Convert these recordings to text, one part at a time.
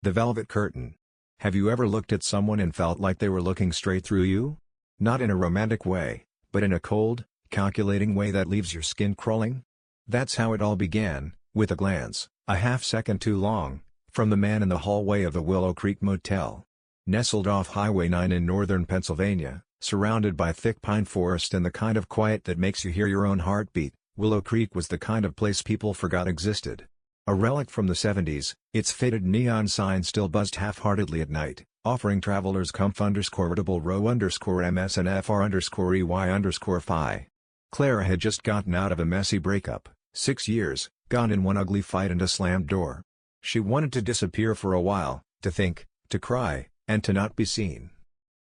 The velvet curtain. Have you ever looked at someone and felt like they were looking straight through you? Not in a romantic way, but in a cold, calculating way that leaves your skin crawling? That's how it all began, with a glance, a half-second too long, from the man in the hallway of the Willow Creek Motel. Nestled off Highway 9 in northern Pennsylvania, surrounded by thick pine forest and the kind of quiet that makes you hear your own heartbeat, Willow Creek was the kind of place people forgot existed. A relic from the 70s, its faded neon sign still buzzed half-heartedly at night, offering travelers comf_row_ms_fr_ey_phi. Clara had just gotten out of a messy breakup, 6 years, gone in one ugly fight and a slammed door. She wanted to disappear for a while, to think, to cry, and to not be seen.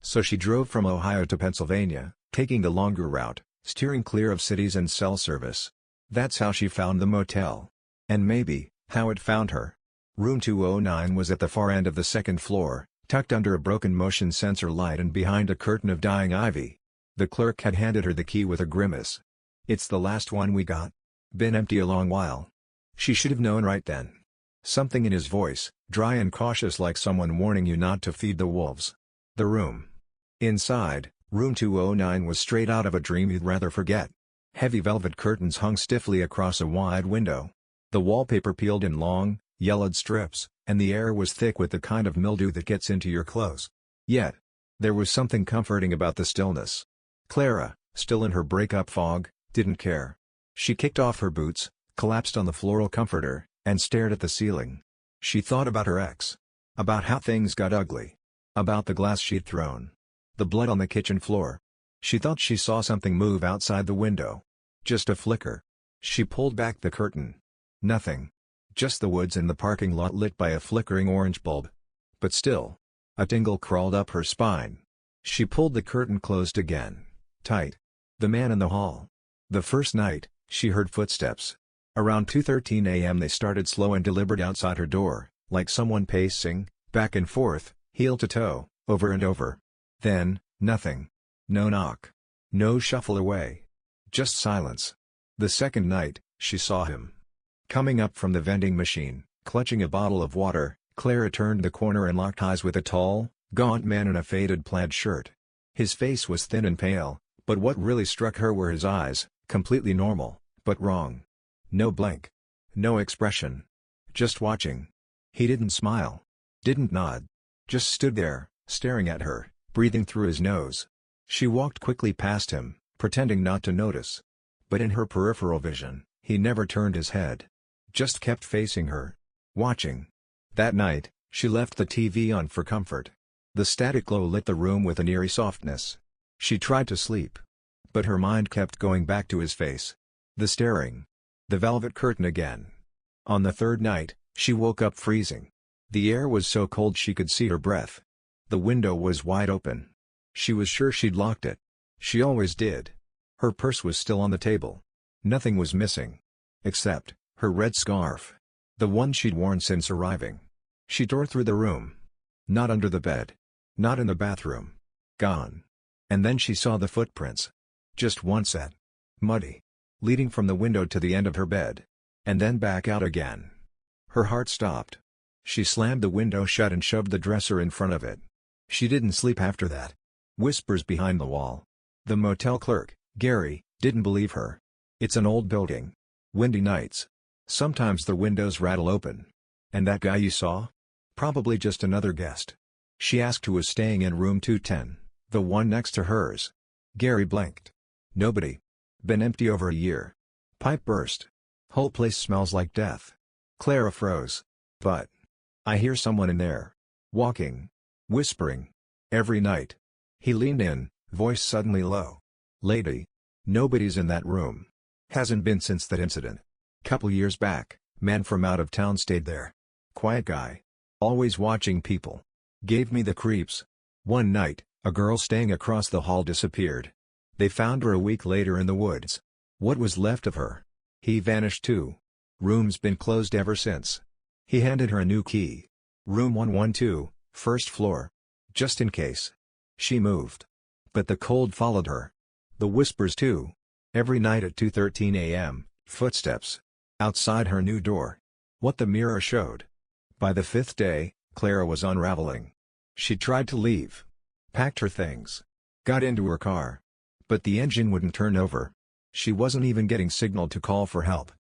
So she drove from Ohio to Pennsylvania, taking the longer route, steering clear of cities and cell service. That's how she found the motel. And maybe, how it found her. Room 209 was at the far end of the second floor, tucked under a broken motion sensor light and behind a curtain of dying ivy. The clerk had handed her the key with a grimace. "It's the last one we got. Been empty a long while." She should have known right then. Something in his voice, dry and cautious like someone warning you not to feed the wolves. The room. Inside, room 209 was straight out of a dream you'd rather forget. Heavy velvet curtains hung stiffly across a wide window. The wallpaper peeled in long, yellowed strips, and the air was thick with the kind of mildew that gets into your clothes. Yet, there was something comforting about the stillness. Clara, still in her breakup fog, didn't care. She kicked off her boots, collapsed on the floral comforter, and stared at the ceiling. She thought about her ex. About how things got ugly. About the glass she'd thrown. The blood on the kitchen floor. She thought she saw something move outside the window. Just a flicker. She pulled back the curtain. Nothing. Just the woods and the parking lot lit by a flickering orange bulb. But still. A tingle crawled up her spine. She pulled the curtain closed again. Tight. The man in the hall. The first night, she heard footsteps. Around 2:13 a.m. they started slow and deliberate outside her door, like someone pacing, back and forth, heel to toe, over and over. Then, nothing. No knock. No shuffle away. Just silence. The second night, she saw him. Coming up from the vending machine, clutching a bottle of water, Clara turned the corner and locked eyes with a tall, gaunt man in a faded plaid shirt. His face was thin and pale, but what really struck her were his eyes, completely normal, but wrong. No blank. No expression. Just watching. He didn't smile. Didn't nod. Just stood there, staring at her, breathing through his nose. She walked quickly past him, pretending not to notice. But in her peripheral vision, he never turned his head. Just kept facing her. Watching. That night, she left the TV on for comfort. The static glow lit the room with an eerie softness. She tried to sleep. But her mind kept going back to his face. The staring. The velvet curtain again. On the third night, she woke up freezing. The air was so cold she could see her breath. The window was wide open. She was sure she'd locked it. She always did. Her purse was still on the table. Nothing was missing. Except her red scarf. The one she'd worn since arriving. She tore through the room. Not under the bed. Not in the bathroom. Gone. And then she saw the footprints. Just one set. Muddy. Leading from the window to the end of her bed. And then back out again. Her heart stopped. She slammed the window shut and shoved the dresser in front of it. She didn't sleep after that. Whispers behind the wall. The motel clerk, Gary, didn't believe her. It's an old building. Windy nights. Sometimes the windows rattle open. And that guy you saw? Probably just another guest. She asked who was staying in room 210, the one next to hers. Gary blinked. Nobody. Been empty over a year. Pipe burst. Whole place smells like death. Clara froze. But. I hear someone in there. Walking. Whispering. Every night. He leaned in, voice suddenly low. Lady. Nobody's in that room. Hasn't been since that incident. Couple years back, man from out of town stayed there. Quiet guy. Always watching people. Gave me the creeps. One night, a girl staying across the hall disappeared. They found her a week later in the woods. What was left of her? He vanished too. Room's been closed ever since. He handed her a new key. Room 112, first floor. Just in case. She moved. But the cold followed her. The whispers too. Every night at 2:13 a.m., footsteps. Outside her new door. What the mirror showed. By the fifth day, Clara was unraveling. She tried to leave. Packed her things. Got into her car. But the engine wouldn't turn over. She wasn't even getting signal to call for help.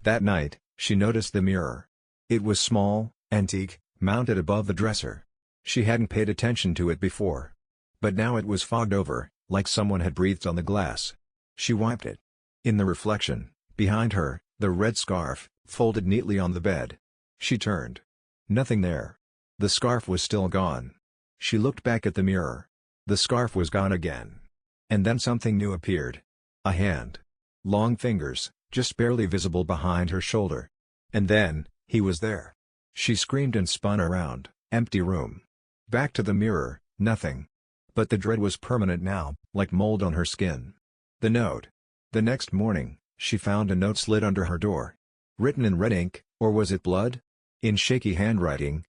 That night, she noticed the mirror. It was small, antique, mounted above the dresser. She hadn't paid attention to it before. But now it was fogged over, like someone had breathed on the glass. She wiped it. In the reflection, behind her, the red scarf, folded neatly on the bed. She turned. Nothing there. The scarf was still gone. She looked back at the mirror. The scarf was gone again. And then something new appeared. A hand. Long fingers, just barely visible behind her shoulder. And then, he was there. She screamed and spun around. Empty room. Back to the mirror, nothing. But the dread was permanent now, like mold on her skin. The note. The next morning, she found a note slid under her door. Written in red ink, or was it blood? In shaky handwriting.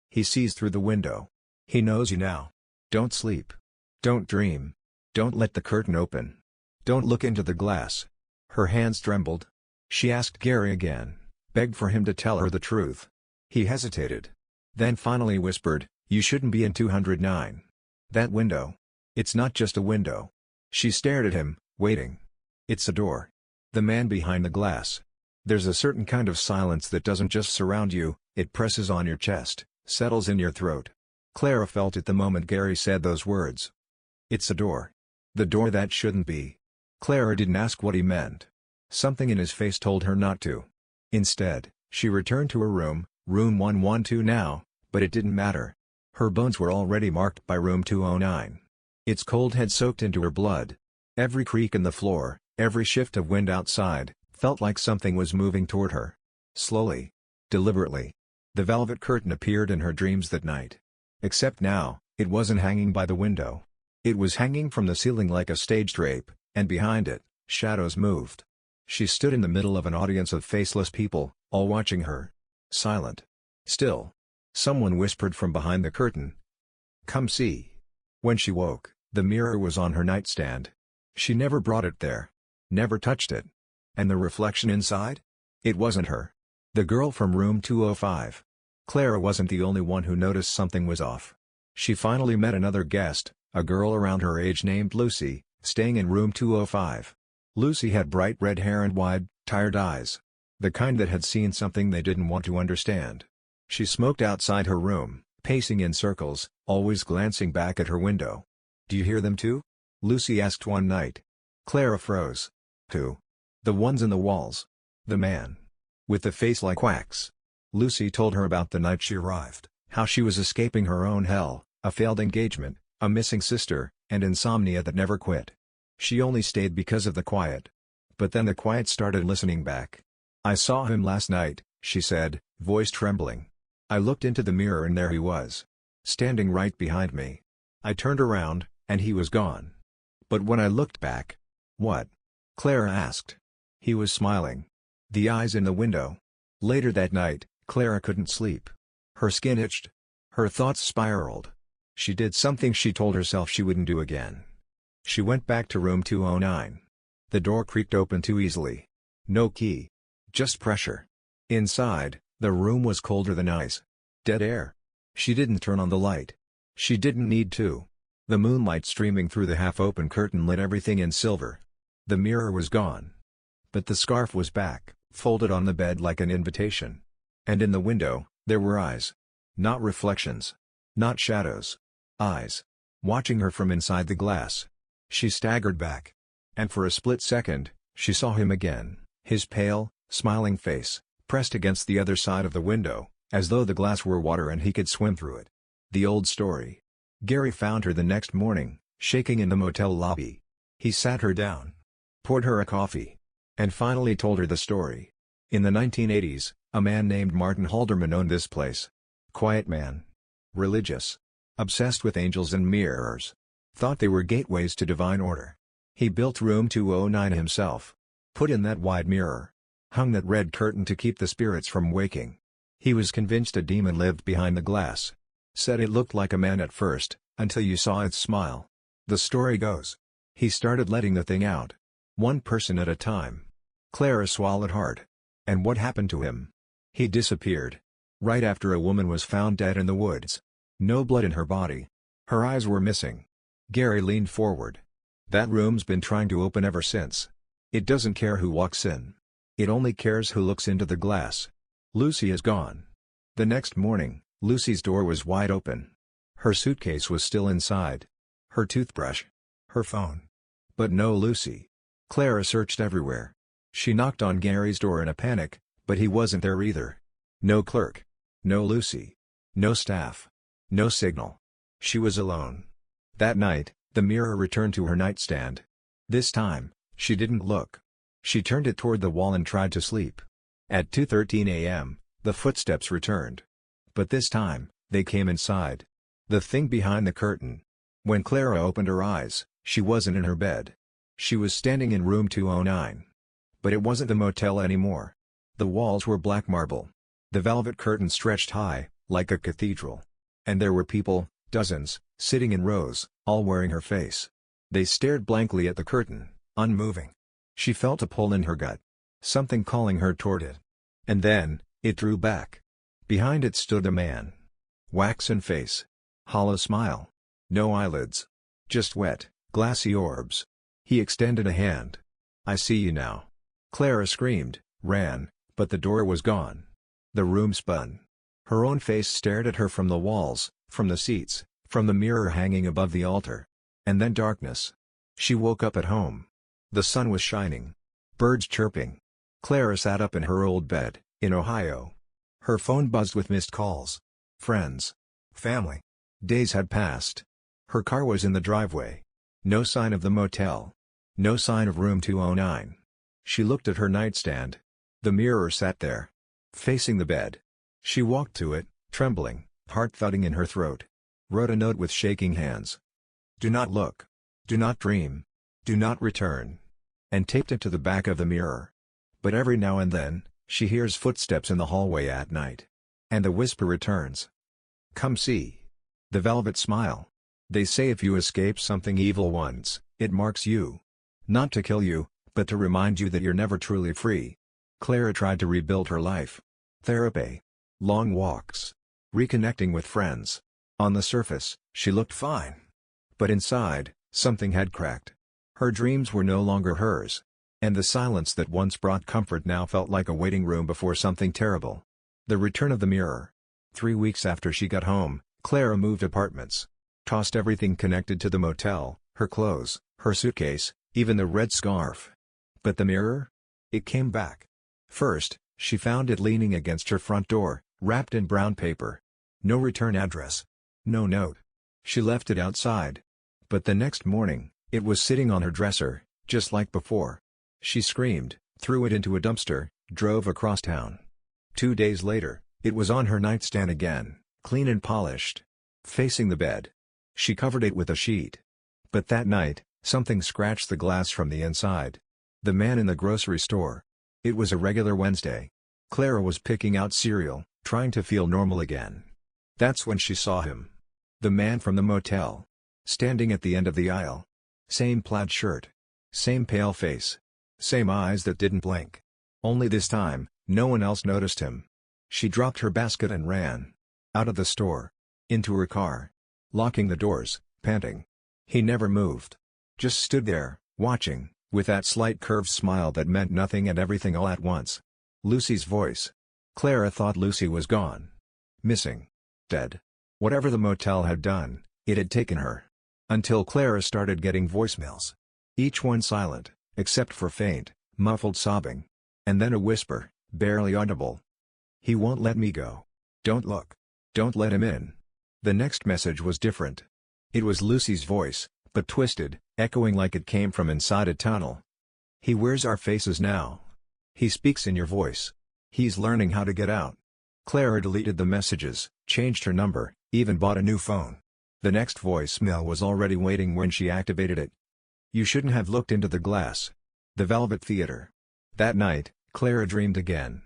He sees through the window. He knows you now. Don't sleep. Don't dream. Don't let the curtain open. Don't look into the glass. Her hands trembled. She asked Gary again, begged for him to tell her the truth. He hesitated. Then finally whispered, "You shouldn't be in 209. That window. It's not just a window." She stared at him, waiting. "It's a door. The man behind the glass. There's a certain kind of silence that doesn't just surround you, it presses on your chest, settles in your throat." Clara felt it the moment Gary said those words. It's a door. The door that shouldn't be. Clara didn't ask what he meant. Something in his face told her not to. Instead, she returned to her room, room 112 now, but it didn't matter. Her bones were already marked by room 209. Its cold had soaked into her blood. Every creak in the floor, every shift of wind outside, felt like something was moving toward her. Slowly. Deliberately. The velvet curtain appeared in her dreams that night. Except now, it wasn't hanging by the window. It was hanging from the ceiling like a stage drape, and behind it, shadows moved. She stood in the middle of an audience of faceless people, all watching her. Silent. Still. Someone whispered from behind the curtain. "Come see." When she woke, the mirror was on her nightstand. She never brought it there. Never touched it. And the reflection inside? It wasn't her. The girl from room 205. Clara wasn't the only one who noticed something was off. She finally met another guest, a girl around her age named Lucy, staying in room 205. Lucy had bright red hair and wide, tired eyes. The kind that had seen something they didn't want to understand. She smoked outside her room, pacing in circles, always glancing back at her window. "Do you hear them too?" Lucy asked one night. Clara froze. "Who?" "The ones in the walls. The man. With the face like wax." Lucy told her about the night she arrived, how she was escaping her own hell, a failed engagement, a missing sister, and insomnia that never quit. She only stayed because of the quiet. But then the quiet started listening back. "I saw him last night," she said, voice trembling. "I looked into the mirror and there he was. Standing right behind me. I turned around, and he was gone. But when I looked back..." "What?" Clara asked. "He was smiling. The eyes in the window." Later that night, Clara couldn't sleep. Her skin itched. Her thoughts spiraled. She did something she told herself she wouldn't do again. She went back to room 209. The door creaked open too easily. No key. Just pressure. Inside, the room was colder than ice. Dead air. She didn't turn on the light. She didn't need to. The moonlight streaming through the half-open curtain lit everything in silver. The mirror was gone. But the scarf was back, folded on the bed like an invitation. And in the window, there were eyes. Not reflections. Not shadows. Eyes. Watching her from inside the glass. She staggered back. And for a split second, she saw him again, his pale, smiling face, pressed against the other side of the window, as though the glass were water and he could swim through it. The old story. Gary found her the next morning, shaking in the motel lobby. He sat her down. Poured her a coffee. And finally told her the story. In the 1980s, a man named Martin Halderman owned this place. Quiet man. Religious. Obsessed with angels and mirrors. Thought they were gateways to divine order. He built room 209 himself. Put in that wide mirror. Hung that red curtain to keep the spirits from waking. He was convinced a demon lived behind the glass. Said it looked like a man at first, until you saw its smile. The story goes. He started letting the thing out. One person at a time. Clara swallowed hard. And what happened to him? He disappeared. Right after a woman was found dead in the woods. No blood in her body. Her eyes were missing. Gary leaned forward. That room's been trying to open ever since. It doesn't care who walks in. It only cares who looks into the glass. Lucy is gone. The next morning, Lucy's door was wide open. Her suitcase was still inside. Her toothbrush. Her phone. But no Lucy. Clara searched everywhere. She knocked on Gary's door in a panic, but he wasn't there either. No clerk. No Lucy. No staff. No signal. She was alone. That night, the mirror returned to her nightstand. This time, she didn't look. She turned it toward the wall and tried to sleep. At 2:13 a.m., the footsteps returned. But this time, they came inside. The thing behind the curtain. When Clara opened her eyes, she wasn't in her bed. She was standing in room 209. But it wasn't the motel anymore. The walls were black marble. The velvet curtain stretched high, like a cathedral. And there were people, dozens, sitting in rows, all wearing her face. They stared blankly at the curtain, unmoving. She felt a pull in her gut. Something calling her toward it. And then, it drew back. Behind it stood a man. Waxen face. Hollow smile. No eyelids. Just wet, glassy orbs. He extended a hand. "I see you now." Clara screamed, ran, but the door was gone. The room spun. Her own face stared at her from the walls, from the seats, from the mirror hanging above the altar. And then darkness. She woke up at home. The sun was shining. Birds chirping. Clara sat up in her old bed, in Ohio. Her phone buzzed with missed calls. Friends. Family. Days had passed. Her car was in the driveway. No sign of the motel. No sign of room 209. She looked at her nightstand. The mirror sat there. Facing the bed. She walked to it, trembling, heart thudding in her throat. Wrote a note with shaking hands. "Do not look. Do not dream. Do not return." And taped it to the back of the mirror. But every now and then, she hears footsteps in the hallway at night. And the whisper returns. "Come see." The velvet smile. They say if you escape something evil once, it marks you. Not to kill you, but to remind you that you're never truly free. Clara tried to rebuild her life. Therapy. Long walks. Reconnecting with friends. On the surface, she looked fine. But inside, something had cracked. Her dreams were no longer hers. And the silence that once brought comfort now felt like a waiting room before something terrible. The return of the mirror. 3 weeks after she got home, Clara moved apartments. Tossed everything connected to the motel, her clothes, her suitcase, even the red scarf. But the mirror? It came back. First, she found it leaning against her front door, wrapped in brown paper. No return address. No note. She left it outside. But the next morning, it was sitting on her dresser, just like before. She screamed, threw it into a dumpster, drove across town. 2 days later, it was on her nightstand again, clean and polished. Facing the bed. She covered it with a sheet. But that night, something scratched the glass from the inside. The man in the grocery store. It was a regular Wednesday. Clara was picking out cereal, trying to feel normal again. That's when she saw him. The man from the motel. Standing at the end of the aisle. Same plaid shirt. Same pale face. Same eyes that didn't blink. Only this time, no one else noticed him. She dropped her basket and ran. Out of the store. Into her car. Locking the doors, panting. He never moved. Just stood there, watching, with that slight curved smile that meant nothing and everything all at once. Lucy's voice. Clara thought Lucy was gone. Missing. Dead. Whatever the motel had done, it had taken her. Until Clara started getting voicemails. Each one silent, except for faint, muffled sobbing. And then a whisper, barely audible. "He won't let me go. Don't look. Don't let him in." The next message was different. It was Lucy's voice, but twisted, echoing like it came from inside a tunnel. "He wears our faces now. He speaks in your voice. He's learning how to get out." Clara deleted the messages, changed her number, even bought a new phone. The next voicemail was already waiting when she activated it. "You shouldn't have looked into the glass." The Velvet Theater. That night, Clara dreamed again.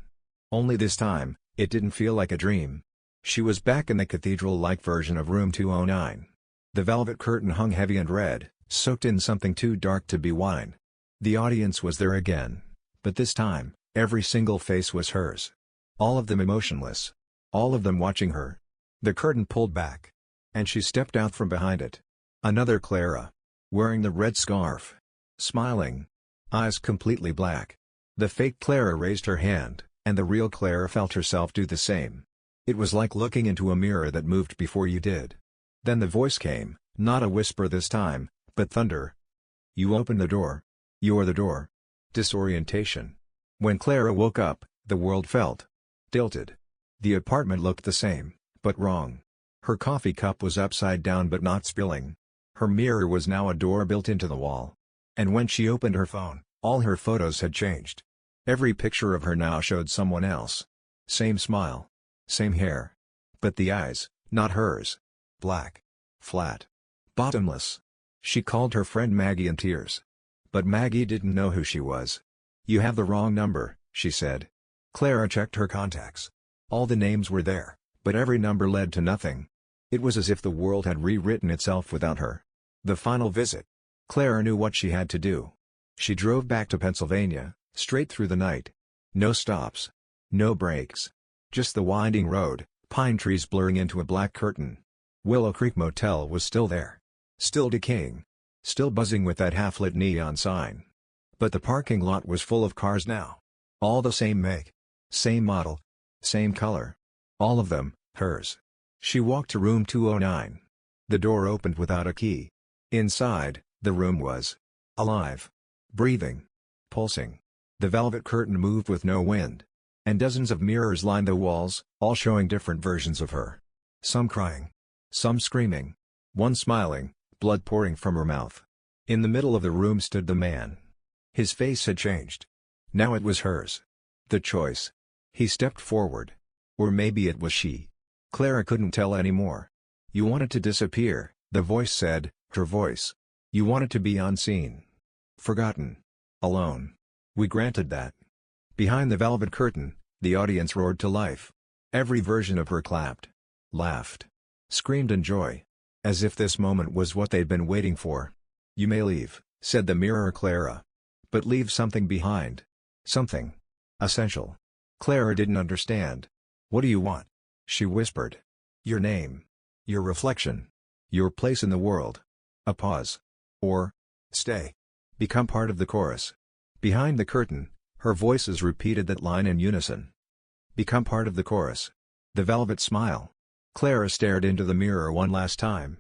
Only this time, it didn't feel like a dream. She was back in the cathedral-like version of room 209. The velvet curtain hung heavy and red, soaked in something too dark to be wine. The audience was there again. But this time, every single face was hers. All of them emotionless. all of them watching her. The curtain pulled back, and she stepped out from behind it. Another Clara, wearing the red scarf, smiling, eyes completely black. The fake Clara raised her hand, and the real Clara felt herself do the same. It was like looking into a mirror that moved before you did. Then the voice came, not a whisper this time, but thunder. "You open the door. You're the door." Disorientation. When Clara woke up, the world felt tilted. The apartment looked the same, but wrong. Her coffee cup was upside down but not spilling. Her mirror was now a door built into the wall. And when she opened her phone, all her photos had changed. Every picture of her now showed someone else. Same smile. Same hair. But the eyes, not hers. Black. Flat. Bottomless. She called her friend Maggie in tears. But Maggie didn't know who she was. "You have the wrong number," she said. Clara checked her contacts. All the names were there, but every number led to nothing. It was as if the world had rewritten itself without her. The final visit. Clara knew what she had to do. She drove back to Pennsylvania, straight through the night. No stops. No breaks. Just the winding road, pine trees blurring into a black curtain. Willow Creek Motel was still there. Still decaying. Still buzzing with that half-lit neon sign. But the parking lot was full of cars now. All the same make. Same model. Same color. All of them, hers. She walked to room 209. The door opened without a key. Inside, the room was alive. Breathing. Pulsing. The velvet curtain moved with no wind. And dozens of mirrors lined the walls, all showing different versions of her. Some crying. Some screaming. One smiling, blood pouring from her mouth. In the middle of the room stood the man. His face had changed. Now it was hers. The choice. He stepped forward. Or maybe it was she. Clara couldn't tell anymore. "You wanted to disappear," the voice said, her voice. "You wanted to be unseen. Forgotten. Alone. We granted that." Behind the velvet curtain, the audience roared to life. Every version of her clapped. Laughed. Screamed in joy. As if this moment was what they'd been waiting for. "You may leave," said the mirror Clara. "But leave something behind. Something. Essential." Clara didn't understand. "What do you want?" she whispered. "Your name. Your reflection. Your place in the world." A pause. Or, "Stay. Become part of the chorus." Behind the curtain, her voices repeated that line in unison. "Become part of the chorus." The velvet smile. Clara stared into the mirror one last time.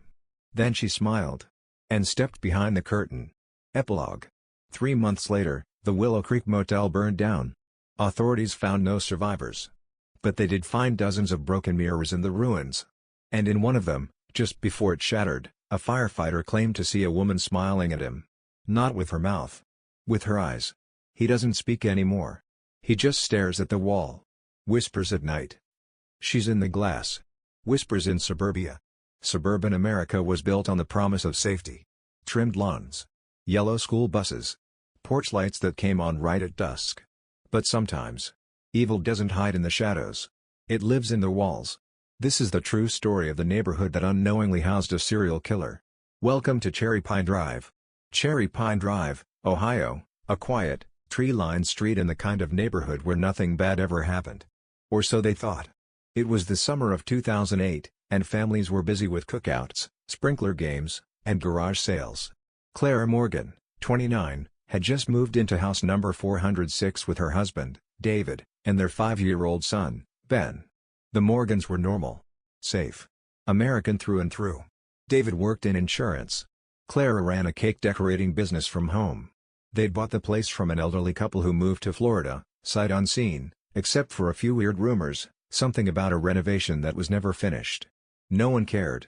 Then she smiled. And stepped behind the curtain. Epilogue. 3 months later, the Willow Creek Motel burned down. Authorities found no survivors. But they did find dozens of broken mirrors in the ruins. And in one of them, just before it shattered, a firefighter claimed to see a woman smiling at him. Not with her mouth. With her eyes. "He doesn't speak anymore. He just stares at the wall. Whispers at night. She's in the glass. Whispers in suburbia." Suburban America was built on the promise of safety. Trimmed lawns. Yellow school buses. Porch lights that came on right at dusk. But sometimes, evil doesn't hide in the shadows. It lives in the walls. This is the true story of the neighborhood that unknowingly housed a serial killer. Welcome to Cherry Pine Drive. Cherry Pine Drive, Ohio, a quiet, tree-lined street in the kind of neighborhood where nothing bad ever happened. Or so they thought. It was the summer of 2008, and families were busy with cookouts, sprinkler games, and garage sales. Clara Morgan, 29, had just moved into house number 406 with her husband, David, and their 5-year-old son, Ben. The Morgans were normal. Safe. American through and through. David worked in insurance. Clara ran a cake decorating business from home. They'd bought the place from an elderly couple who moved to Florida, sight unseen, except for a few weird rumors, something about a renovation that was never finished. No one cared.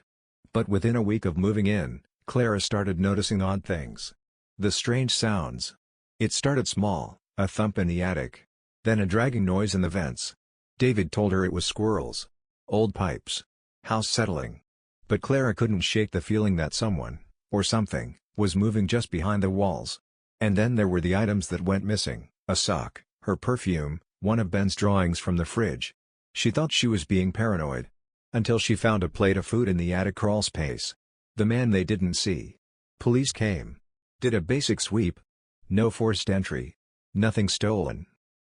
But within a week of moving in, Clara started noticing odd things. The strange sounds. It started small, a thump in the attic. Then a dragging noise in the vents. David told her it was squirrels. Old pipes. House settling. But Clara couldn't shake the feeling that someone, or something, was moving just behind the walls. And then there were the items that went missing, a sock, her perfume, one of Ben's drawings from the fridge. She thought she was being paranoid. Until she found a plate of food in the attic crawl space. The man they didn't see. Police came. Did a basic sweep. No forced entry. Nothing stolen.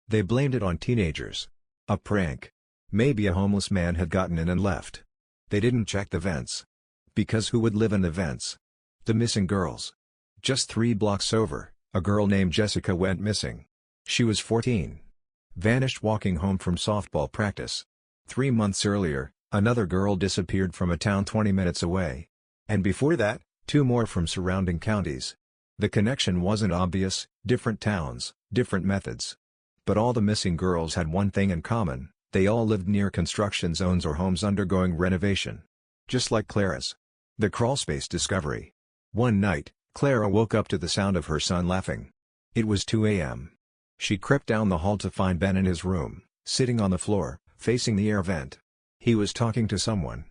They blamed it on teenagers. A prank. Maybe a homeless man had gotten in and left. They didn't check the vents. Because who would live in the vents? The missing girls. Just 3 blocks over, a girl named Jessica went missing. She was 14. Vanished walking home from softball practice. 3 months earlier, another girl disappeared from a town 20 minutes away. And before that, 2 more from surrounding counties. The connection wasn't obvious, different towns, different methods. But all the missing girls had one thing in common: they all lived near construction zones or homes undergoing renovation. Just like Clara's. The crawlspace discovery. One night, Clara woke up to the sound of her son laughing. It was 2 a.m. She crept down the hall to find Ben in his room, sitting on the floor, facing the air vent. He was talking to someone.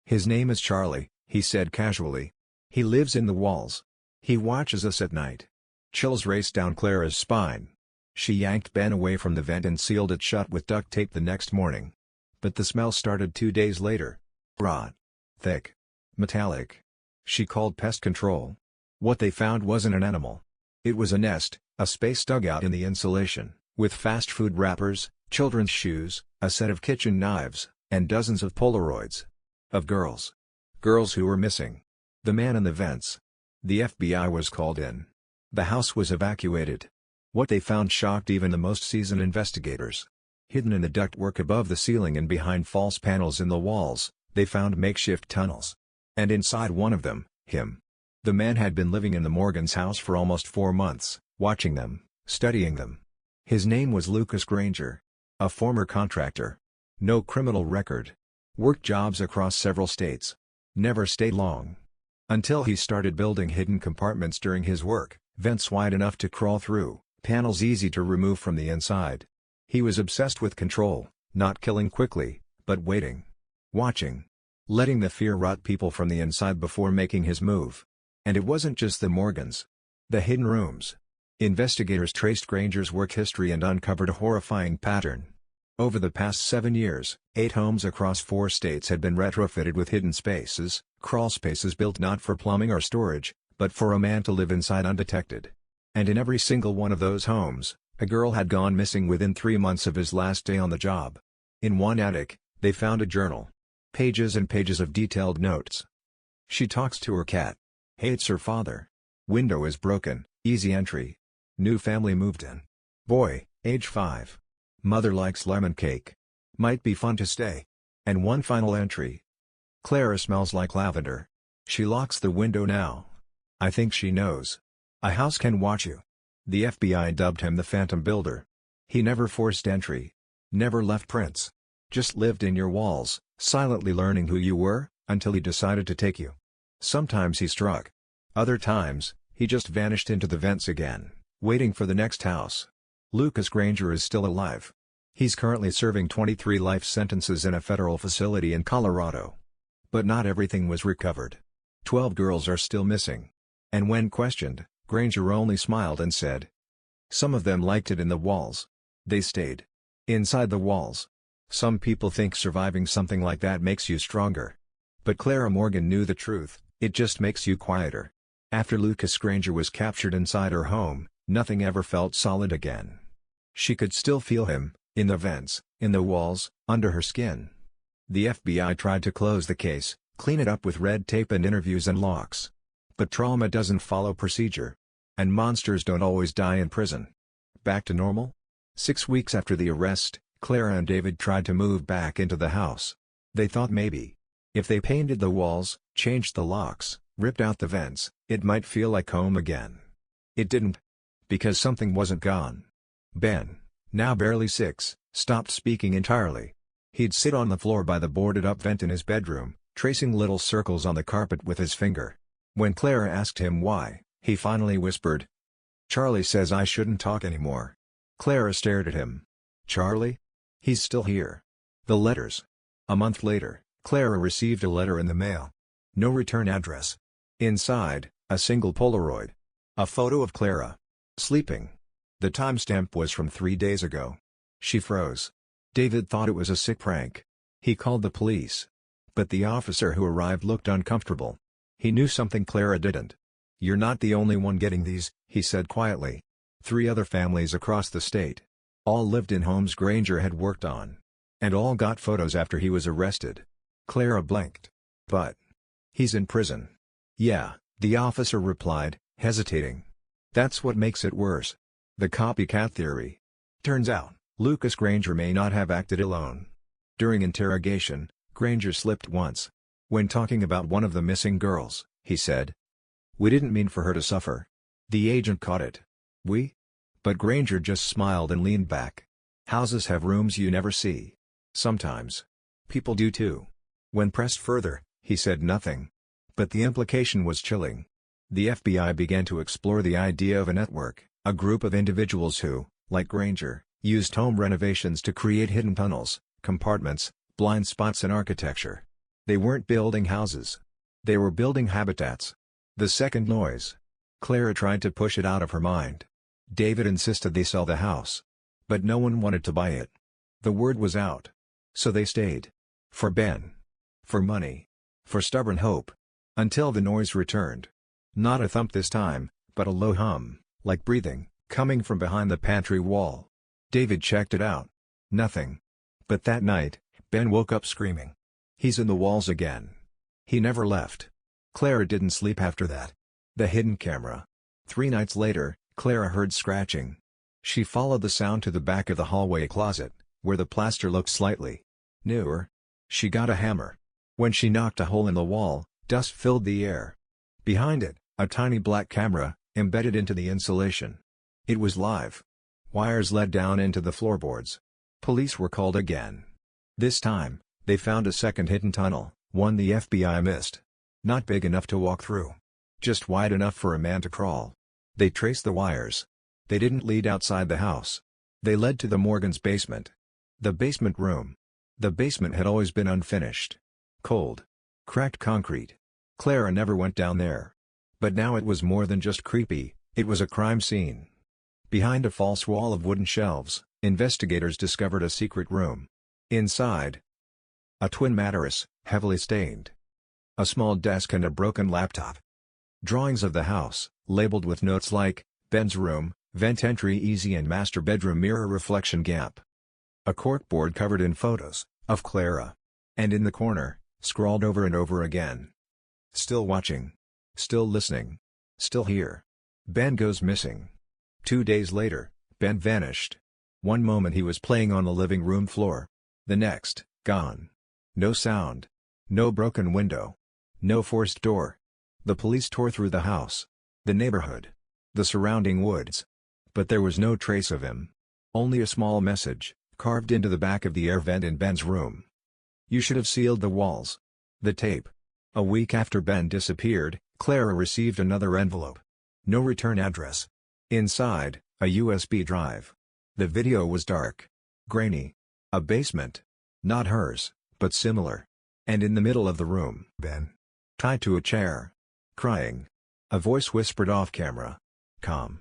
"His name is Charlie," he said casually. "He lives in the walls. He watches us at night." Chills raced down Clara's spine. She yanked Ben away from the vent and sealed it shut with duct tape the next morning. But the smell started 2 days later. Rot. Thick. Metallic. She called pest control. What they found wasn't an animal. It was a nest, a space dug out in the insulation, with fast food wrappers, children's shoes, a set of kitchen knives, and dozens of Polaroids. Of girls. Girls who were missing. The man in the vents. The FBI was called in. The house was evacuated. What they found shocked even the most seasoned investigators. Hidden in the ductwork above the ceiling and behind false panels in the walls, they found makeshift tunnels. And inside one of them, him. The man had been living in the Morgans' house for almost 4 months, watching them, studying them. His name was Lucas Granger. A former contractor. No criminal record. Worked jobs across several states. Never stayed long. Until he started building hidden compartments during his work, vents wide enough to crawl through, panels easy to remove from the inside. He was obsessed with control, not killing quickly, but waiting. Watching. Letting the fear rot people from the inside before making his move. And it wasn't just the Morgans. The hidden rooms. Investigators traced Granger's work history and uncovered a horrifying pattern. Over the past 7 years, 8 homes across 4 states had been retrofitted with hidden spaces, crawl spaces built not for plumbing or storage, but for a man to live inside undetected. And in every single one of those homes, a girl had gone missing within 3 months of his last day on the job. In one attic, they found a journal. Pages and pages of detailed notes. She talks to her cat. Hates her father. Window is broken, easy entry. New family moved in. Boy, age 5. Mother likes lemon cake. Might be fun to stay. And one final entry. Clara smells like lavender. She locks the window now. I think she knows. A house can watch you. The FBI dubbed him the Phantom Builder. He never forced entry. Never left prints. Just lived in your walls, silently learning who you were, until he decided to take you. Sometimes he struck. Other times, he just vanished into the vents again, waiting for the next house. Lucas Granger is still alive. He's currently serving 23 life sentences in a federal facility in Colorado. But not everything was recovered. 12 girls are still missing. And when questioned, Granger only smiled and said, "Some of them liked it in the walls. They stayed. Inside the walls." Some people think surviving something like that makes you stronger. But Clara Morgan knew the truth: it just makes you quieter. After Lucas Granger was captured inside her home, nothing ever felt solid again. She could still feel him, in the vents, in the walls, under her skin. The FBI tried to close the case, clean it up with red tape and interviews and locks. But trauma doesn't follow procedure. And monsters don't always die in prison. Back to normal? 6 weeks after the arrest, Clara and David tried to move back into the house. They thought maybe, if they painted the walls, changed the locks, ripped out the vents, it might feel like home again. It didn't. Because something wasn't gone. Ben, now barely 6, stopped speaking entirely. He'd sit on the floor by the boarded-up vent in his bedroom, tracing little circles on the carpet with his finger. When Clara asked him why, he finally whispered, "Charlie says I shouldn't talk anymore." Clara stared at him. "Charlie? He's still here." The letters. A month later, Clara received a letter in the mail. No return address. Inside, a single Polaroid. A photo of Clara. Sleeping. The timestamp was from 3 days ago. She froze. David thought it was a sick prank. He called the police. But the officer who arrived looked uncomfortable. He knew something Clara didn't. "You're not the only one getting these," he said quietly. 3 other families across the state. All lived in homes Granger had worked on. And all got photos after he was arrested. Clara blinked. But he's in prison. Yeah, the officer replied, hesitating. That's what makes it worse. The copycat theory. Turns out, Lucas Granger may not have acted alone. During interrogation, Granger slipped once. When talking about one of the missing girls, he said, "We didn't mean for her to suffer." The agent caught it. "We?" But Granger just smiled and leaned back. Houses have rooms you never see. Sometimes. People do too. When pressed further, he said nothing. But the implication was chilling. The FBI began to explore the idea of a network, a group of individuals who, like Granger, used home renovations to create hidden tunnels, compartments, blind spots in architecture. They weren't building houses. They were building habitats. The second noise. Clara tried to push it out of her mind. David insisted they sell the house. But no one wanted to buy it. The word was out. So they stayed. For Ben. For money. For stubborn hope. Until the noise returned. Not a thump this time, but a low hum, like breathing, coming from behind the pantry wall. David checked it out. Nothing. But that night, Ben woke up screaming. He's in the walls again. He never left. Clara didn't sleep after that. The hidden camera. 3 nights later, Clara heard scratching. She followed the sound to the back of the hallway closet, where the plaster looked slightly newer. She got a hammer. When she knocked a hole in the wall, dust filled the air. Behind it, a tiny black camera, embedded into the insulation. It was live. Wires led down into the floorboards. Police were called again. This time, they found a second hidden tunnel, one the FBI missed. Not big enough to walk through. Just wide enough for a man to crawl. They traced the wires. They didn't lead outside the house. They led to the Morgans' basement. The basement room. The basement had always been unfinished. Cold. Cracked concrete. Clara never went down there. But now it was more than just creepy, it was a crime scene. Behind a false wall of wooden shelves, investigators discovered a secret room. Inside, a twin mattress, heavily stained. A small desk and a broken laptop. Drawings of the house, labeled with notes like, Ben's room, vent entry easy and master bedroom mirror reflection gap. A corkboard covered in photos, of Clara. And in the corner, scrawled over and over again. Still watching. Still listening. Still here. Ben goes missing. 2 days later, Ben vanished. One moment he was playing on the living room floor. The next, gone. No sound. No broken window. No forced door. The police tore through the house. The neighborhood. The surrounding woods. But there was no trace of him. Only a small message, carved into the back of the air vent in Ben's room. You should have sealed the walls. The tape. A week after Ben disappeared, Clara received another envelope. No return address. Inside, a USB drive. The video was dark. Grainy. A basement. Not hers, but similar. And in the middle of the room, Ben. Tied to a chair. Crying. A voice whispered off camera. Calm.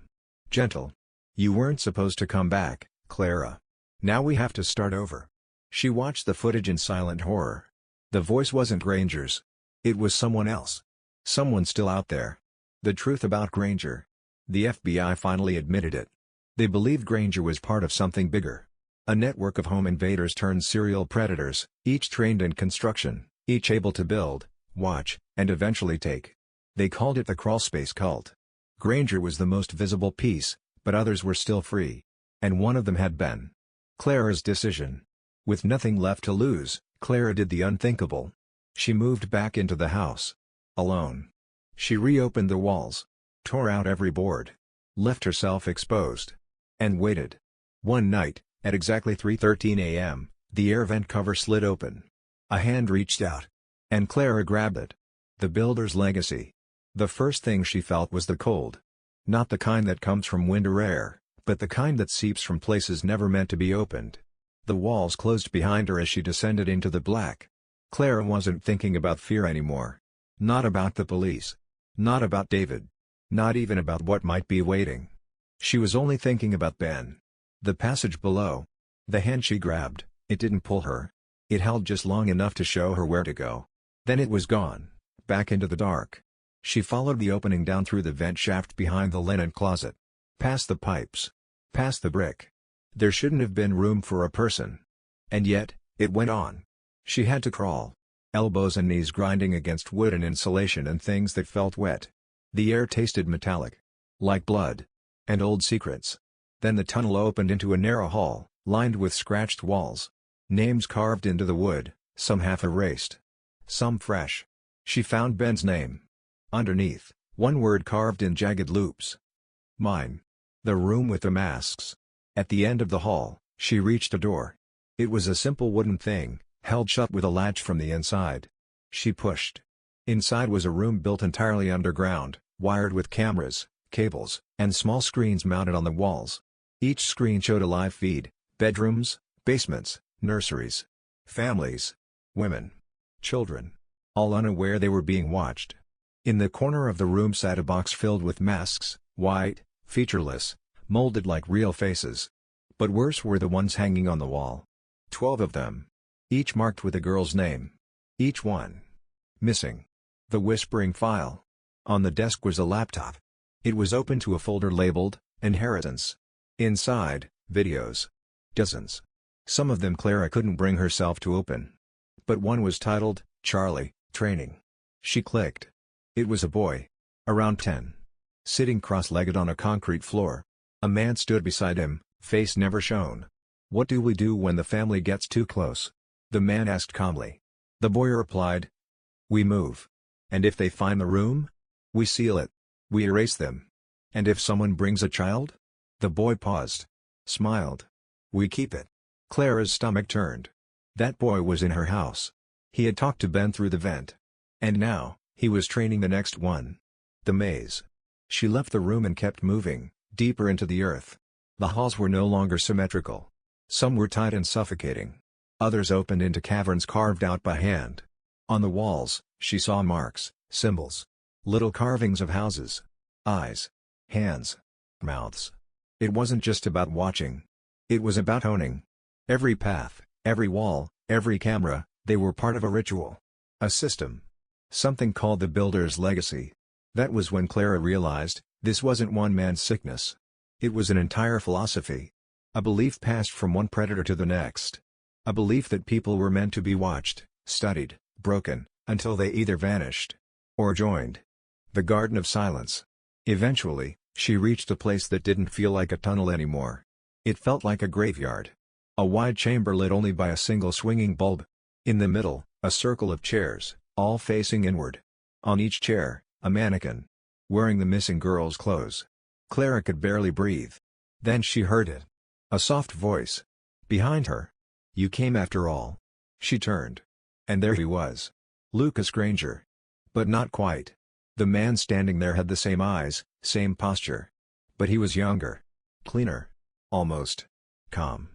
Gentle. You weren't supposed to come back, Clara. Now we have to start over. She watched the footage in silent horror. The voice wasn't Granger's. It was someone else. Someone still out there. The truth about Granger. The FBI finally admitted it. They believed Granger was part of something bigger. A network of home invaders turned serial predators, each trained in construction, each able to build, watch, and eventually take. They called it the crawlspace cult. Granger was the most visible piece, but others were still free. And one of them had been Clara's decision. With nothing left to lose, Clara did the unthinkable. She moved back into the house. Alone. She reopened the walls. Tore out every board. Left herself exposed. And waited. One night, at exactly 3:13 a.m., the air vent cover slid open. A hand reached out. And Clara grabbed it. The builder's legacy. The first thing she felt was the cold. Not the kind that comes from wind or air, but the kind that seeps from places never meant to be opened. The walls closed behind her as she descended into the black. Clara wasn't thinking about fear anymore. Not about the police. Not about David. Not even about what might be waiting. She was only thinking about Ben. The passage below. The hand she grabbed, it didn't pull her. It held just long enough to show her where to go. Then it was gone, back into the dark. She followed the opening down through the vent shaft behind the linen closet. Past the pipes. Past the brick. There shouldn't have been room for a person. And yet, It went on. She had to crawl. Elbows and knees grinding against wood and insulation and things that felt wet. The air tasted metallic. Like blood. And old secrets. Then the tunnel opened into a narrow hall, lined with scratched walls. Names carved into the wood, some half erased. Some fresh. She found Ben's name. Underneath, one word carved in jagged loops. Mine. The room with the masks. At the end of the hall, she reached a door. It was a simple wooden thing, held shut with a latch from the inside. She pushed. Inside was a room built entirely underground, wired with cameras, cables, and small screens mounted on the walls. Each screen showed a live feed: bedrooms, basements, nurseries. Families. Women. Children. All unaware they were being watched. In the corner of the room sat a box filled with masks, white, featureless, molded like real faces. But worse were the ones hanging on the wall. 12 of them. Each marked with a girl's name. Each one missing. The whispering file. On the desk was a laptop. It was open to a folder labeled, Inheritance. Inside, videos. Dozens. Some of them Clara couldn't bring herself to open. But one was titled, Charlie, Training. She clicked. It was a boy. Around 10. Sitting cross-legged on a concrete floor. A man stood beside him, face never shown. What do we do when the family gets too close? The man asked calmly. The boy replied. We move. And if they find the room? We seal it. We erase them. And if someone brings a child? The boy paused. Smiled. We keep it. Clara's stomach turned. That boy was in her house. He had talked to Ben through the vent. And now, he was training the next one. The maze. She left the room and kept moving, deeper into the earth. The halls were no longer symmetrical. Some were tight and suffocating. Others opened into caverns carved out by hand. On the walls, she saw marks, symbols. Little carvings of houses. Eyes. Hands. Mouths. It wasn't just about watching. It was about owning. Every path, every wall, every camera, they were part of a ritual. A system. Something called the Builder's Legacy. That was when Clara realized, this wasn't one man's sickness. It was an entire philosophy. A belief passed from one predator to the next. A belief that people were meant to be watched, studied, broken, until they either vanished or joined. The Garden of Silence. Eventually, she reached a place that didn't feel like a tunnel anymore. It felt like a graveyard. A wide chamber lit only by a single swinging bulb. In the middle, a circle of chairs, all facing inward. On each chair, a mannequin. Wearing the missing girl's clothes. Clara could barely breathe. Then she heard it. A soft voice. Behind her. You came after all. She turned. And there he was. Lucas Granger. But not quite. The man standing there had the same eyes, same posture. But he was younger. Cleaner. Almost. Calm.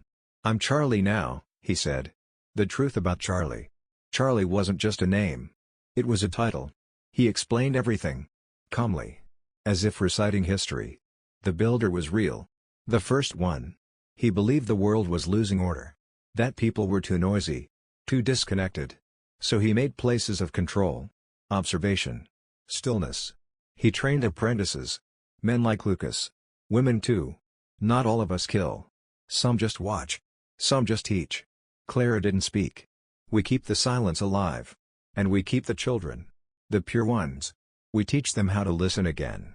I'm Charlie now, he said. The truth about Charlie. Charlie wasn't just a name. It was a title. He explained everything. Calmly. As if reciting history. The builder was real. The first one. He believed the world was losing order. That people were too noisy. Too disconnected. So he made places of control. Observation. Stillness. He trained apprentices. Men like Lucas. Women too. Not all of us kill. Some just watch. Some just teach. Clara didn't speak. We keep the silence alive. And we keep the children. The pure ones. We teach them how to listen again.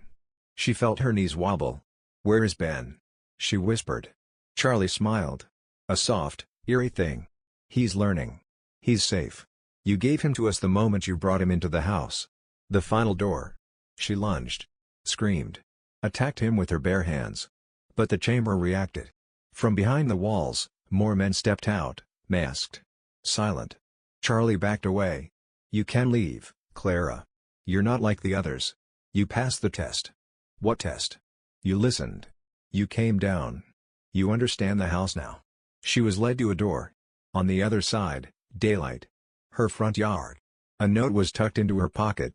She felt her knees wobble. Where is Ben? She whispered. Charlie smiled. A soft, eerie thing. He's learning. He's safe. You gave him to us the moment you brought him into the house. The final door. She lunged. Screamed. Attacked him with her bare hands. But the chamber reacted. From behind the walls, more men stepped out, masked. Silent. Charlie backed away. You can leave, Clara. You're not like the others. You passed the test. What test? You listened. You came down. You understand the house now. She was led to a door. On the other side, daylight. Her front yard. A note was tucked into her pocket.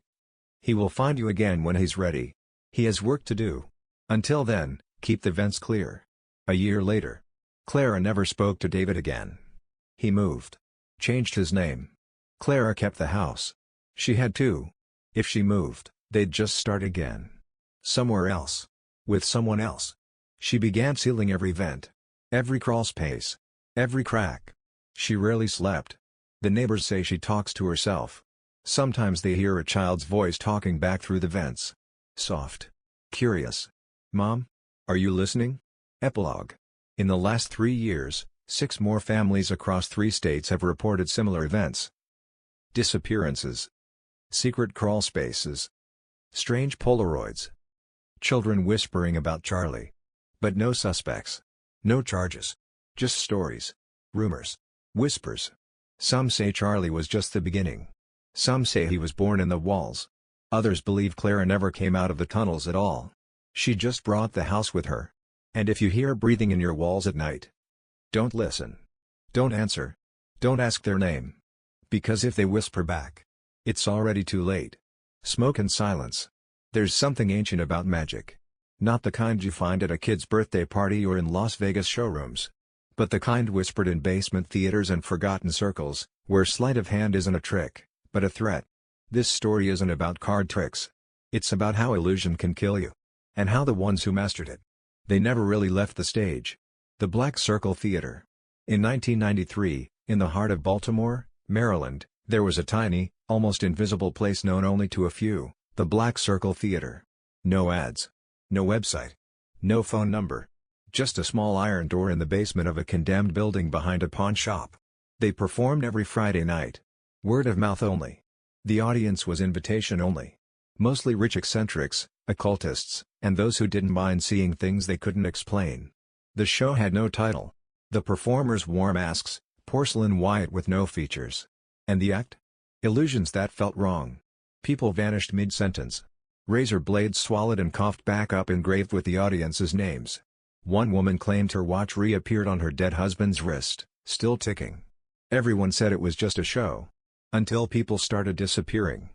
He will find you again when he's ready. He has work to do. Until then, keep the vents clear. A year later. Clara never spoke to David again. He moved. Changed his name. Clara kept the house. She had to. If she moved, they'd just start again. Somewhere else. With someone else. She began sealing every vent. Every crawl space. Every crack. She rarely slept. The neighbors say she talks to herself. Sometimes they hear a child's voice talking back through the vents. Soft. Curious. Mom? Are you listening? Epilogue. In the last 3 years, 6 more families across 3 states have reported similar events. Disappearances. Secret crawl spaces. Strange Polaroids. Children whispering about Charlie. But no suspects. No charges. Just stories. Rumors. Whispers. Some say Charlie was just the beginning. Some say he was born in the walls. Others believe Clara never came out of the tunnels at all. She just brought the house with her. And if you hear breathing in your walls at night, don't listen. Don't answer. Don't ask their name. Because if they whisper back, it's already too late. Smoke and silence. There's something ancient about magic. Not the kind you find at a kid's birthday party or in Las Vegas showrooms. But the kind whispered in basement theaters and forgotten circles, where sleight of hand isn't a trick, but a threat. This story isn't about card tricks. It's about how illusion can kill you. And how the ones who mastered it, they never really left the stage. The Black Circle Theater. In 1993, in the heart of Baltimore, Maryland, there was a tiny, almost invisible place known only to a few, the Black Circle Theater. No ads. No website. No phone number. Just a small iron door in the basement of a condemned building behind a pawn shop. They performed every Friday night. Word of mouth only. The audience was invitation only. Mostly rich eccentrics, occultists, and those who didn't mind seeing things they couldn't explain. The show had no title. The performers wore masks, porcelain white with no features. And the act? Illusions that felt wrong. People vanished mid-sentence. Razor blades swallowed and coughed back up engraved with the audience's names. One woman claimed her watch reappeared on her dead husband's wrist, still ticking. Everyone said it was just a show. Until people started disappearing.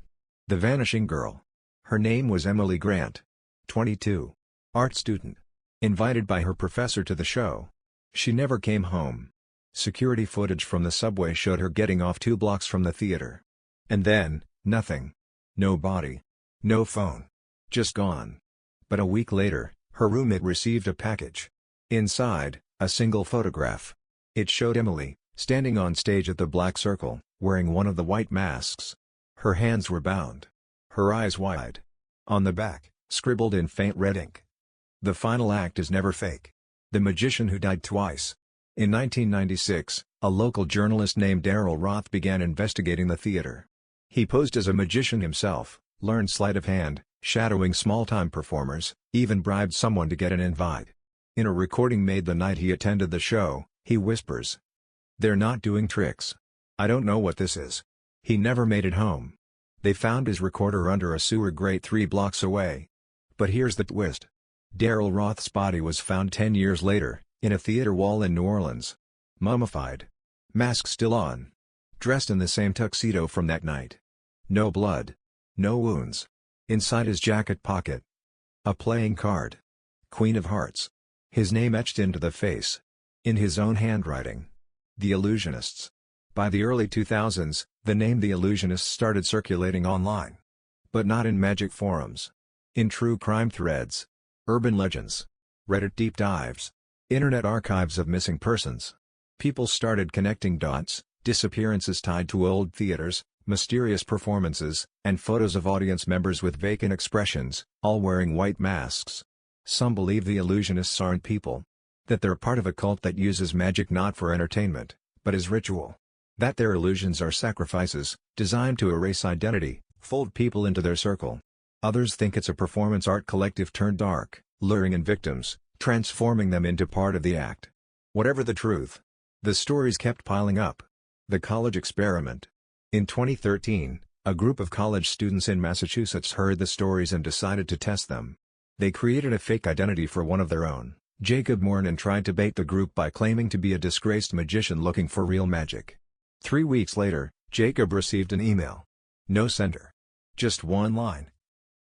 The vanishing girl. Her name was Emily Grant. 22. Art student. Invited by her professor to the show. She never came home. Security footage from the subway showed her getting off 2 blocks from the theater. And then, nothing. No body. No phone. Just gone. But a week later, her roommate received a package. Inside, a single photograph. It showed Emily, standing on stage at the Black Circle, wearing one of the white masks. Her hands were bound. Her eyes wide. On the back, scribbled in faint red ink. The final act is never fake. The magician who died twice. In 1996, a local journalist named Daryl Roth began investigating the theater. He posed as a magician himself, learned sleight of hand, shadowing small-time performers, even bribed someone to get an invite. In a recording made the night he attended the show, he whispers, "They're not doing tricks. I don't know what this is." He never made it home. They found his recorder under a sewer grate 3 blocks away. But here's the twist. Daryl Roth's body was found 10 years later, in a theater wall in New Orleans. Mummified. Mask still on. Dressed in the same tuxedo from that night. No blood. No wounds. Inside his jacket pocket, a playing card. Queen of Hearts. His name etched into the face. In his own handwriting. The Illusionists. By the early 2000s, the name The Illusionists started circulating online. But not in magic forums. In true crime threads. Urban legends. Reddit deep dives. Internet archives of missing persons. People started connecting dots, disappearances tied to old theaters, mysterious performances, and photos of audience members with vacant expressions, all wearing white masks. Some believe the illusionists aren't people. That they're part of a cult that uses magic not for entertainment, but as ritual. That their illusions are sacrifices, designed to erase identity, fold people into their circle. Others think it's a performance art collective turned dark, luring in victims, transforming them into part of the act. Whatever the truth, the stories kept piling up. The college experiment. In 2013, a group of college students in Massachusetts heard the stories and decided to test them. They created a fake identity for one of their own, Jacob Morn, and tried to bait the group by claiming to be a disgraced magician looking for real magic. 3 weeks later, Jacob received an email. No sender. Just one line.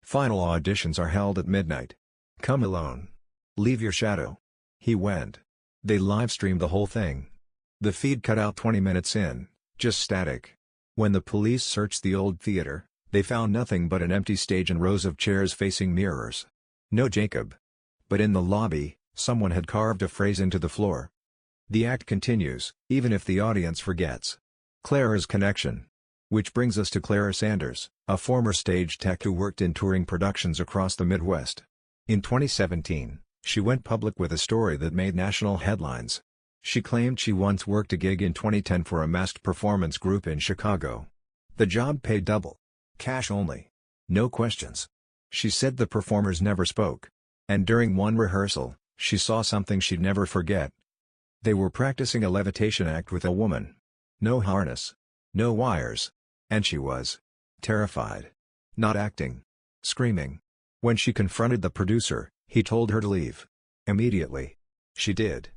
Final auditions are held at midnight. Come alone. Leave your shadow. He went. They live-streamed the whole thing. The feed cut out 20 minutes in, just static. When the police searched the old theater, they found nothing but an empty stage and rows of chairs facing mirrors. No Jacob. But in the lobby, someone had carved a phrase into the floor. The act continues, even if the audience forgets. Clara's connection. Which brings us to Clara Sanders, a former stage tech who worked in touring productions across the Midwest. In 2017, she went public with a story that made national headlines. She claimed she once worked a gig in 2010 for a masked performance group in Chicago. The job paid double. Cash only. No questions. She said the performers never spoke. And during one rehearsal, she saw something she'd never forget. They were practicing a levitation act with a woman. No harness. No wires. And she was terrified. Not acting. Screaming. When she confronted the producer, he told her to leave. Immediately. She did.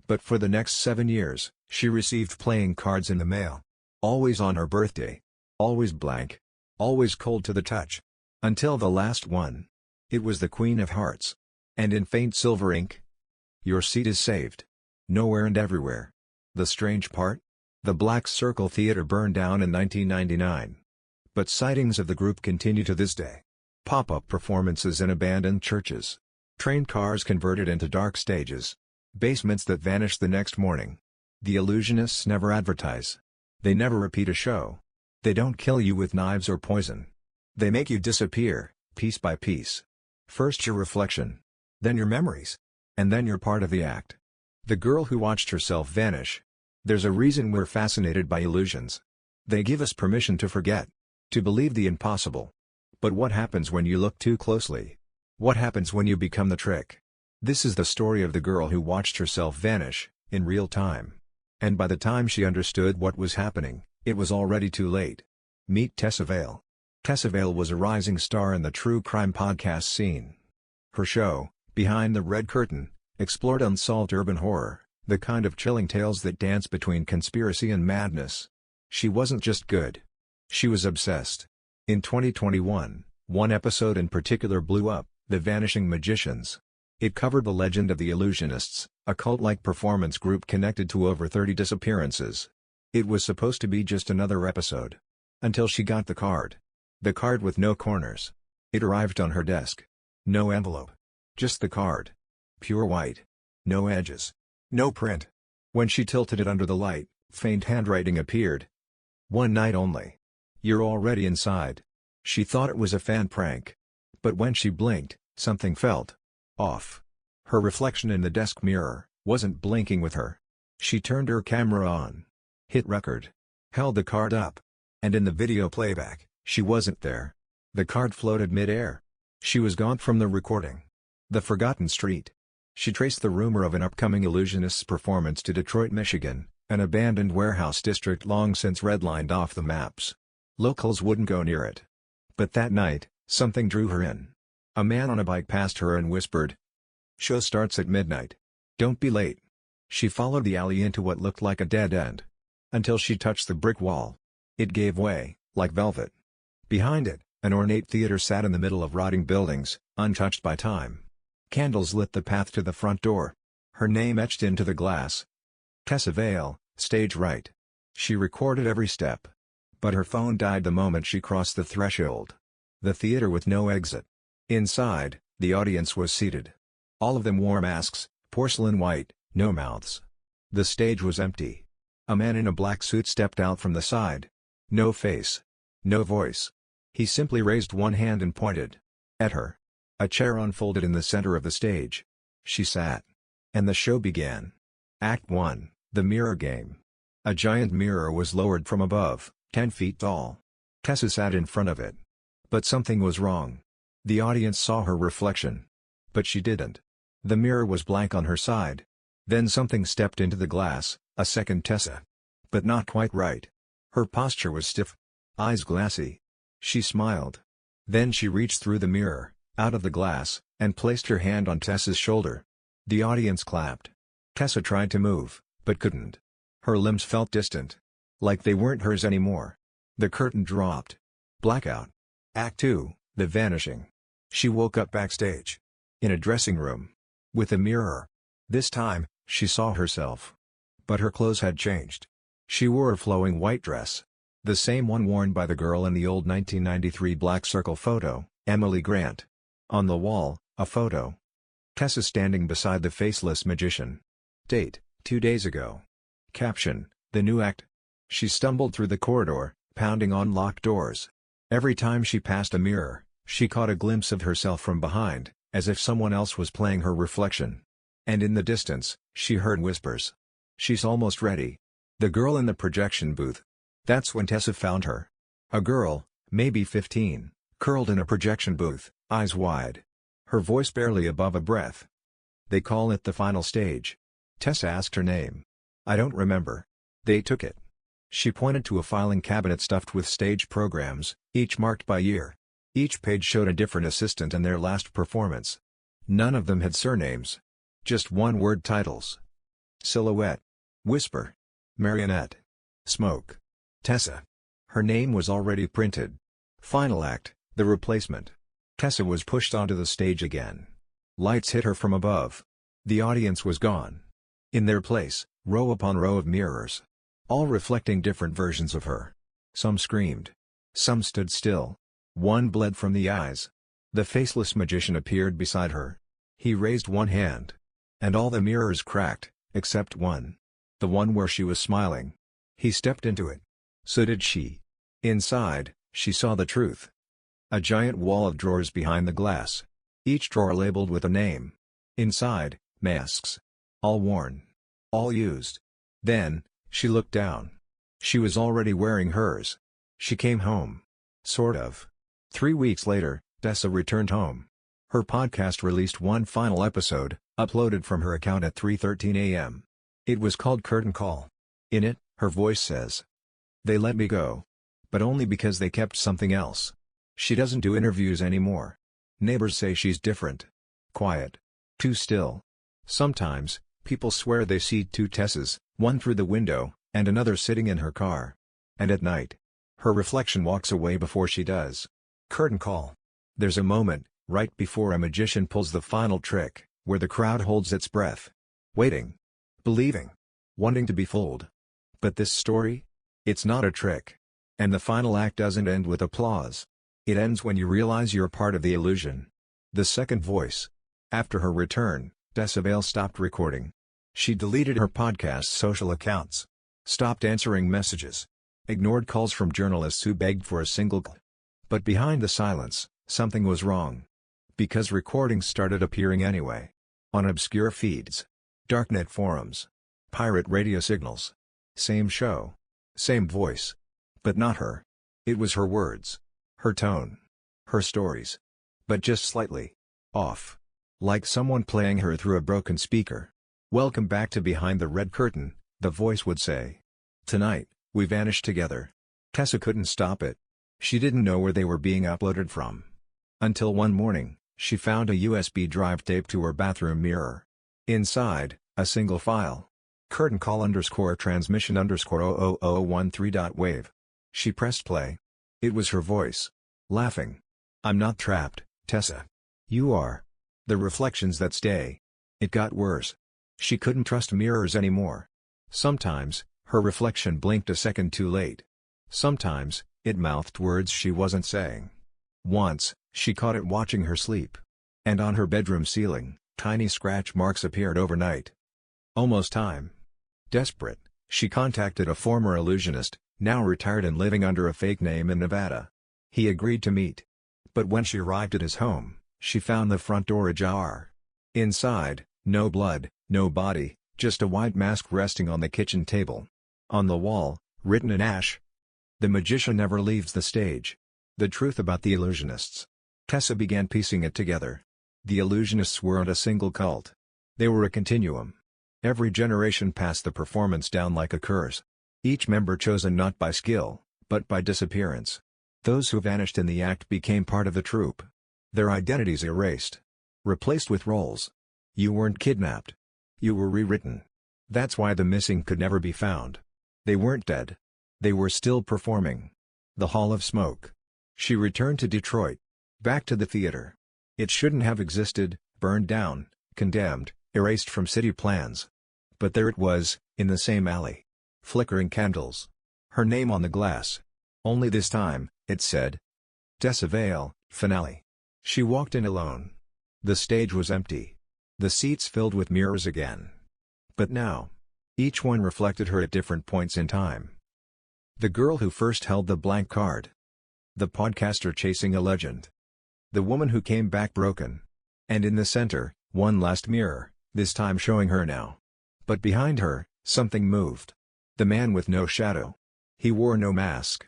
But for the next 7 years, she received playing cards in the mail. Always on her birthday. Always blank. Always cold to the touch. Until the last one. It was the Queen of Hearts. And in faint silver ink. Your seat is saved. Nowhere and everywhere. The strange part? The Black Circle Theater burned down in 1999. But sightings of the group continue to this day. Pop-up performances in abandoned churches. Train cars converted into dark stages. Basements that vanish the next morning. The Illusionists never advertise. They never repeat a show. They don't kill you with knives or poison. They make you disappear, piece by piece. First your reflection. Then your memories. And then you're part of the act. The girl who watched herself vanish. There's a reason we're fascinated by illusions. They give us permission to forget. To believe the impossible. But what happens when you look too closely? What happens when you become the trick? This is the story of the girl who watched herself vanish, in real time. And by the time she understood what was happening, it was already too late. Meet Tessa Vale. Tessa Vale was a rising star in the true crime podcast scene. Her show, Behind the Red Curtain, explored unsolved urban horror, the kind of chilling tales that dance between conspiracy and madness. She wasn't just good. She was obsessed. In 2021, one episode in particular blew up, The Vanishing Magicians. It covered the legend of the Illusionists, a cult-like performance group connected to over 30 disappearances. It was supposed to be just another episode. Until she got the card. The card with no corners. It arrived on her desk. No envelope. Just the card. Pure white. No edges. No print. When she tilted it under the light, faint handwriting appeared. One night only. You're already inside. She thought it was a fan prank. But when she blinked, something felt off. Her reflection in the desk mirror wasn't blinking with her. She turned her camera on. Hit record. Held the card up. And in the video playback, she wasn't there. The card floated mid-air. She was gone from the recording. The Forgotten Street. She traced the rumor of an upcoming Illusionists performance to Detroit, Michigan, an abandoned warehouse district long since redlined off the maps. Locals wouldn't go near it. But that night, something drew her in. A man on a bike passed her and whispered, "Show starts at midnight. Don't be late." She followed the alley into what looked like a dead end. Until she touched the brick wall. It gave way, like velvet. Behind it, an ornate theater sat in the middle of rotting buildings, untouched by time. Candles lit the path to the front door. Her name etched into the glass. Tessa Vale, stage right. She recorded every step. But her phone died the moment she crossed the threshold. The theater with no exit. Inside, the audience was seated. All of them wore masks, porcelain white, no mouths. The stage was empty. A man in a black suit stepped out from the side. No face. No voice. He simply raised one hand and pointed at her. A chair unfolded in the center of the stage. She sat. And the show began. Act 1, The Mirror Game. A giant mirror was lowered from above, 10 feet tall. Tessa sat in front of it. But something was wrong. The audience saw her reflection. But she didn't. The mirror was blank on her side. Then something stepped into the glass, a second Tessa. But not quite right. Her posture was stiff. Eyes glassy. She smiled. Then she reached through the mirror, out of the glass, and placed her hand on Tessa's shoulder. The audience clapped. Tessa tried to move, but couldn't. Her limbs felt distant. Like they weren't hers anymore. The curtain dropped. Blackout. Act 2, The Vanishing. She woke up backstage. In a dressing room. With a mirror. This time, she saw herself. But her clothes had changed. She wore a flowing white dress. The same one worn by the girl in the old 1993 Black Circle photo, Emily Grant. On the wall, a photo. Tessa standing beside the faceless magician. Date, 2 days ago. Caption: The new act. She stumbled through the corridor, pounding on locked doors. Every time she passed a mirror, she caught a glimpse of herself from behind, as if someone else was playing her reflection. And in the distance, she heard whispers. She's almost ready. The girl in the projection booth. That's when Tessa found her. A girl, maybe 15, curled in a projection booth, eyes wide. Her voice barely above a breath. They call it the final stage. Tessa asked her name. I don't remember. They took it. She pointed to a filing cabinet stuffed with stage programs, each marked by year. Each page showed a different assistant and their last performance. None of them had surnames. Just one-word titles. Silhouette. Whisper. Marionette. Smoke. Tessa. Her name was already printed. Final act, the replacement. Tessa was pushed onto the stage again. Lights hit her from above. The audience was gone. In their place, row upon row of mirrors. All reflecting different versions of her. Some screamed. Some stood still. One bled from the eyes. The faceless magician appeared beside her. He raised one hand. And all the mirrors cracked, except one. The one where she was smiling. He stepped into it. So did she. Inside, she saw the truth. A giant wall of drawers behind the glass. Each drawer labeled with a name. Inside, masks. All worn. All used. Then, she looked down. She was already wearing hers. She came home. Sort of. 3 weeks later, Tessa returned home. Her podcast released one final episode, uploaded from her account at 3:13 a.m. It was called Curtain Call. In it, her voice says, "They let me go. But only because they kept something else. She doesn't do interviews anymore. Neighbors say she's different. Quiet. Too still. Sometimes, people swear they see two Tessas, one through the window, and another sitting in her car. And at night, her reflection walks away before she does." Curtain Call. There's a moment, right before a magician pulls the final trick, where the crowd holds its breath. Waiting. Believing. Wanting to be fooled. But this story? It's not a trick. And the final act doesn't end with applause. It ends when you realize you're part of the illusion. The second voice. After her return, Tessa Vale stopped recording. She deleted her podcast's social accounts. Stopped answering messages. Ignored calls from journalists who begged for a single clip. But behind the silence, something was wrong. Because recordings started appearing anyway. On obscure feeds. Darknet forums. Pirate radio signals. Same show. Same voice. But not her. It was her words. Her tone. Her stories. But just slightly off. Like someone playing her through a broken speaker. "Welcome back to Behind the Red Curtain," the voice would say. "Tonight, we vanished together." Tessa couldn't stop it. She didn't know where they were being uploaded from. Until one morning, she found a USB drive taped to her bathroom mirror. Inside, a single file. Curtain call _transmission _00013.wave. She pressed play. It was her voice. Laughing. "I'm not trapped, Tessa. You are. The reflections that stay." It got worse. She couldn't trust mirrors anymore. Sometimes, her reflection blinked a second too late. Sometimes, it mouthed words she wasn't saying. Once, she caught it watching her sleep. And on her bedroom ceiling, tiny scratch marks appeared overnight. Almost time. Desperate, she contacted a former illusionist, now retired and living under a fake name in Nevada. He agreed to meet. But when she arrived at his home, she found the front door ajar. Inside, no blood, no body, just a white mask resting on the kitchen table. On the wall, written in ash, "The magician never leaves the stage." The truth about the illusionists. Tessa began piecing it together. The illusionists weren't a single cult. They were a continuum. Every generation passed the performance down like a curse. Each member chosen not by skill, but by disappearance. Those who vanished in the act became part of the troupe. Their identities erased. Replaced with roles. You weren't kidnapped. You were rewritten. That's why the missing could never be found. They weren't dead. They were still performing. The Hall of Smoke. She returned to Detroit. Back to the theater. It shouldn't have existed, burned down, condemned, erased from city plans. But there it was, in the same alley. Flickering candles. Her name on the glass. Only this time, it said. Tessa Vale, finale. She walked in alone. The stage was empty. The seats filled with mirrors again. But now, Each one reflected her at different points in time. The girl who first held the blank card. The podcaster chasing a legend. The woman who came back broken. And in the center, one last mirror, this time showing her now. But behind her, something moved. The man with no shadow. He wore no mask.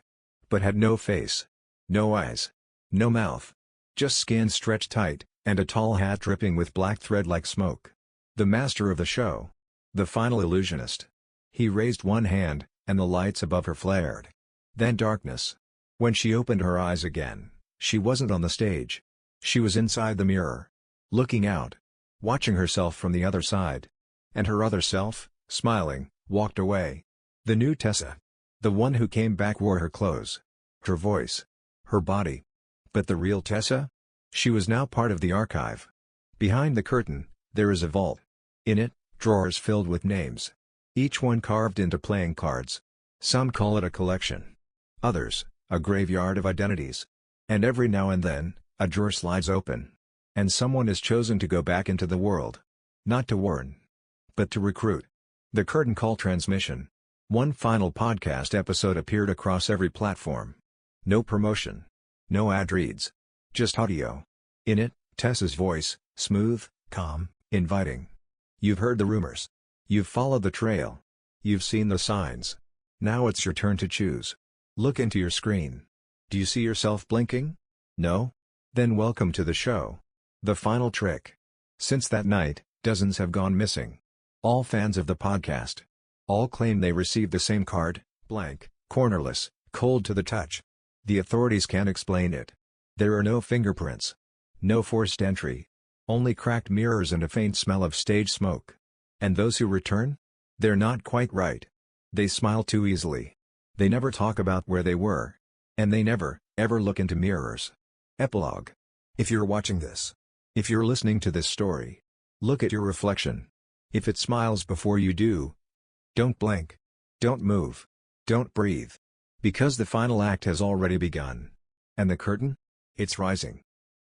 But had no face. No eyes. No mouth. Just skin stretched tight, and a tall hat dripping with black thread like smoke. The master of the show. The final illusionist. He raised one hand, and the lights above her flared. Then darkness. When she opened her eyes again, she wasn't on the stage. She was inside the mirror. Looking out. Watching herself from the other side. And her other self, smiling, walked away. The new Tessa. The one who came back wore her clothes. Her voice. Her body. But the real Tessa? She was now part of the archive. Behind the curtain, there is a vault. In it, drawers filled with names. Each one carved into playing cards. Some call it a collection. Others, a graveyard of identities. And every now and then, a drawer slides open. And someone is chosen to go back into the world. Not to warn. But to recruit. The curtain call transmission. One final podcast episode appeared across every platform. No promotion. No ad reads. Just audio. In it, Tessa's voice, smooth, calm, inviting. You've heard the rumors. You've followed the trail. You've seen the signs. Now it's your turn to choose. Look into your screen. Do you see yourself blinking? No? Then welcome to the show. The final trick. Since that night, dozens have gone missing. All fans of the podcast. All claim they received the same card, blank, cornerless, cold to the touch. The authorities can't explain it. There are no fingerprints. No forced entry. Only cracked mirrors and a faint smell of stage smoke. And those who return? They're not quite right. They smile too easily. They never talk about where they were. And they never, ever look into mirrors. Epilogue. If you're watching this. If you're listening to this story. Look at your reflection. If it smiles before you do. Don't blink. Don't move. Don't breathe. Because the final act has already begun. And the curtain? It's rising.